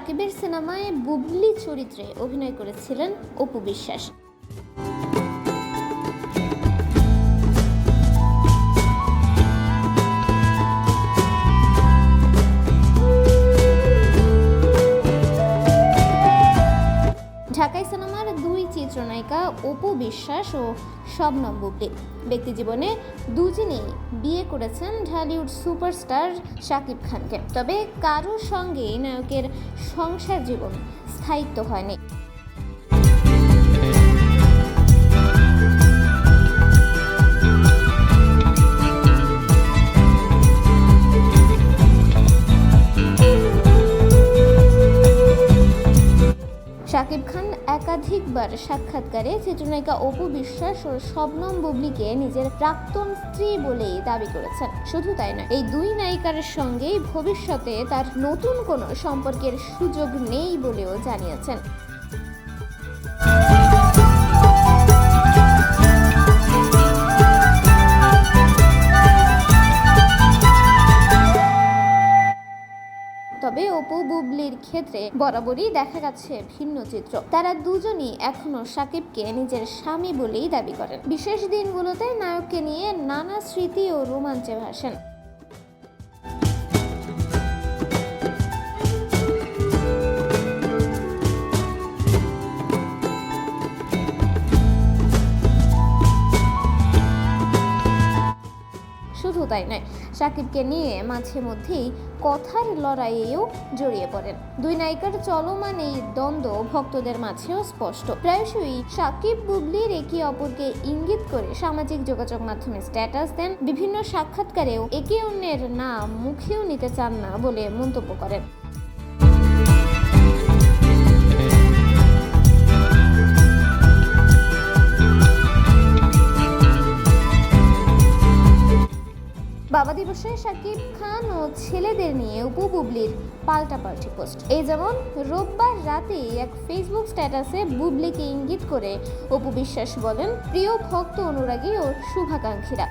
সাকিবের সিনেমায় বুবলি চরিত্রে অভিনয় করেছিলেন অপু বিশ্বাস। ঢাকাই সিনেমার দুই চিত্রনায়িকা অপু বিশ্বাস ও শবনম বুবলি ব্যক্তিজীবনে দুজনেই বিয়ে করেছেন ঢালিউড সুপারস্টার শাকিব খানকে। তবে কারোর সঙ্গে নায়কের সংসার জীবন স্থায়িত্ব হয়নি। শাকিব খান একাধিকবার সাক্ষাৎকারে চিত্রনায়িকা অপু বিশ্বাস ও শবনম বুবলিকে নিজের প্রাক্তন স্ত্রী বলেই দাবি করেছেন। শুধু তাই নয়, এই দুই নায়িকার সঙ্গেই ভবিষ্যতে তার নতুন কোনো সম্পর্কের সুযোগ নেই বলেও জানিয়েছেন। তবে অপু বুবলির ক্ষেত্রে বরাবরই দেখা গেছে ভিন্ন চিত্র। তারা দুজনই এখনো শাকিবকে নিজের স্বামী বলেই দাবি করেন। বিশেষ দিনগুলোতে নায়ককে নিয়ে নানা স্মৃতি ও রোমাঞ্চে ভাসেন। শুধু তাই নয়, শাকিবকে নিয়ে মাঝে মধ্যেই কথার লড়াইয়েও জড়িয়ে পড়েন। দুই নায়িকার চলমান এই দ্বন্দ্ব ভক্তদের মাঝেও স্পষ্ট। প্রায়শই শাকিব বুবলির একে অপরকে ইঙ্গিত করে সামাজিক যোগাযোগ মাধ্যমে স্ট্যাটাস দেন। বিভিন্ন সাক্ষাৎকারেও একে অন্যের নাম মুখেও নিতে চান না বলে মন্তব্য করেন। বাবা দিবসে শাকিব খান ও ছেলেদের নিয়ে অপু বুবলির পাল্টাপাল্টি পোস্ট। এই যেমন রোববার রাতে এক ফেসবুক স্ট্যাটাসে বুবলিকে ইঙ্গিত করে অপু বিশ্বাস বলেন, প্রিয় ভক্ত, অনুরাগী ও শুভাকাঙ্ক্ষীরা,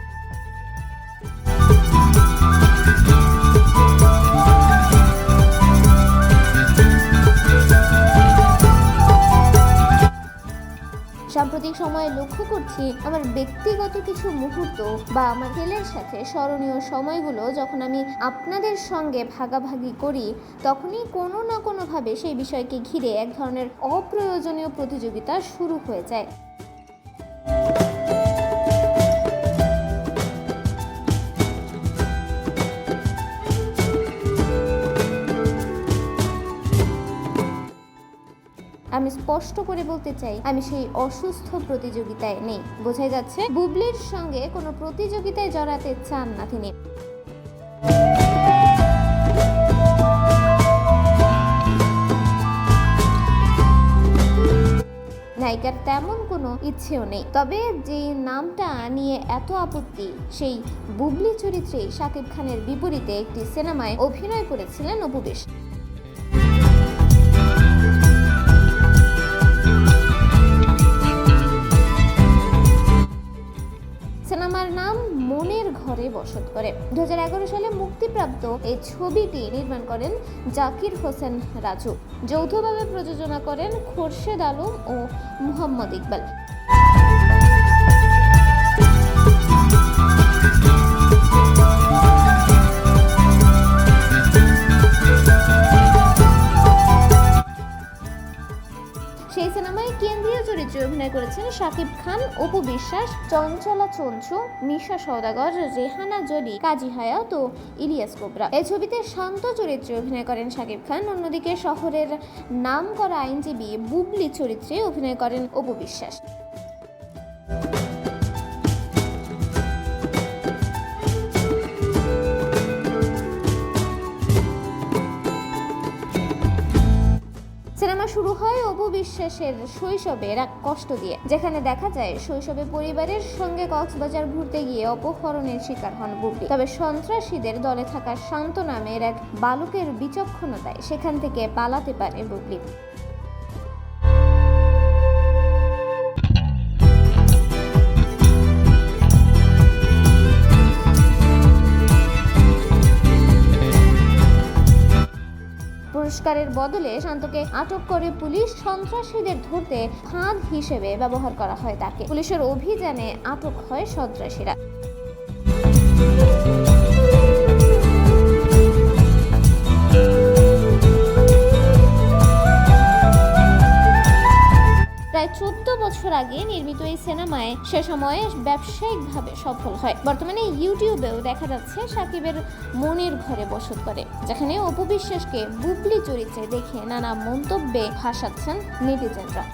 সাম্প্রতিক সময়ে লক্ষ্য করছি আমার ব্যক্তিগত কিছু মুহূর্ত বা আমার ছেলের সাথে স্মরণীয় সময়গুলো যখন আমি আপনাদের সঙ্গে ভাগাভাগি করি, তখনই কোনো না কোনোভাবে সেই বিষয়কে ঘিরে এক ধরনের অপ্রয়োজনীয় প্রতিযোগিতা শুরু হয়ে যায়। আমি স্পষ্ট করে বলতে চাই, আমি সেই অসুস্থ প্রতিযোগিতায় নেই। বোঝাই যাচ্ছে বুবলির সঙ্গে কোনো প্রতিযোগিতায় জড়াতে চান না তিনি। নায়িকার তেমন কোনো ইচ্ছেও নেই। তবে যে নামটা নিয়ে এত আপত্তি, সেই বুবলি চরিত্রে শাকিব খানের বিপরীতে একটি সিনেমায় অভিনয় করেছিলেন অপু বিশ্বাস। সিনেমার নাম মনের ঘরে বসত করে। 2011 সালে মুক্তিপ্রাপ্ত এই ছবিটি নির্মাণ করেন জাকির হোসেন রাজু। যৌথভাবে প্রযোজনা করেন খোরশেদ আলম ও মুহাম্মদ ইকবাল। সেই সিনেমায় কেন্দ্রীয় চরিত্রে অভিনয় করেছেন শাকিব খান, অপু বিশ্বাস, চঞ্চলা চঞ্চু, মিশা সওদাগর, রেহানা জলি, কাজী হায়াত ও ইলিয়াস কোবরা। এই ছবিতে শান্ত চরিত্রে অভিনয় করেন শাকিব খান। অন্যদিকে শহরের নামকরা আইনজীবী বুবলি চরিত্রে অভিনয় করেন অপু বিশ্বাস। সিনেমা শুরু হয় অপু বিশ্বাসের শৈশবের এক কষ্ট দিয়ে, যেখানে দেখা যায় শৈশবে পরিবারের সঙ্গে কক্সবাজার ঘুরতে গিয়ে অপহরণের শিকার হন বুবলি। তবে সন্ত্রাসীদের দলে থাকা শান্ত নামের এক বালকের বিচক্ষণতায় সেখান থেকে পালাতে পারে বুবলি। পুরস্কারের বদলে শান্তকে আটক করে পুলিশ। সন্ত্রাসীদের ধরতে ফাঁদ হিসেবে ব্যবহার করা হয় তাকে। পুলিশের অভিযানে আটক হয় সন্ত্রাসীরা। প্রায় 14 বছর আগে নির্মিত এই সিনেমায় সে সময়ে ব্যবসায়িকভাবে সফল হয়। বর্তমানে ইউটিউবেও দেখা যাচ্ছে শাকিবের মনের ঘরে বসত করে, যেখানে অপু বিশ্বাসকে বুবলি চরিত্রে দেখে নানা মন্তব্যে ভাসাচ্ছেন নেটিজেনরা।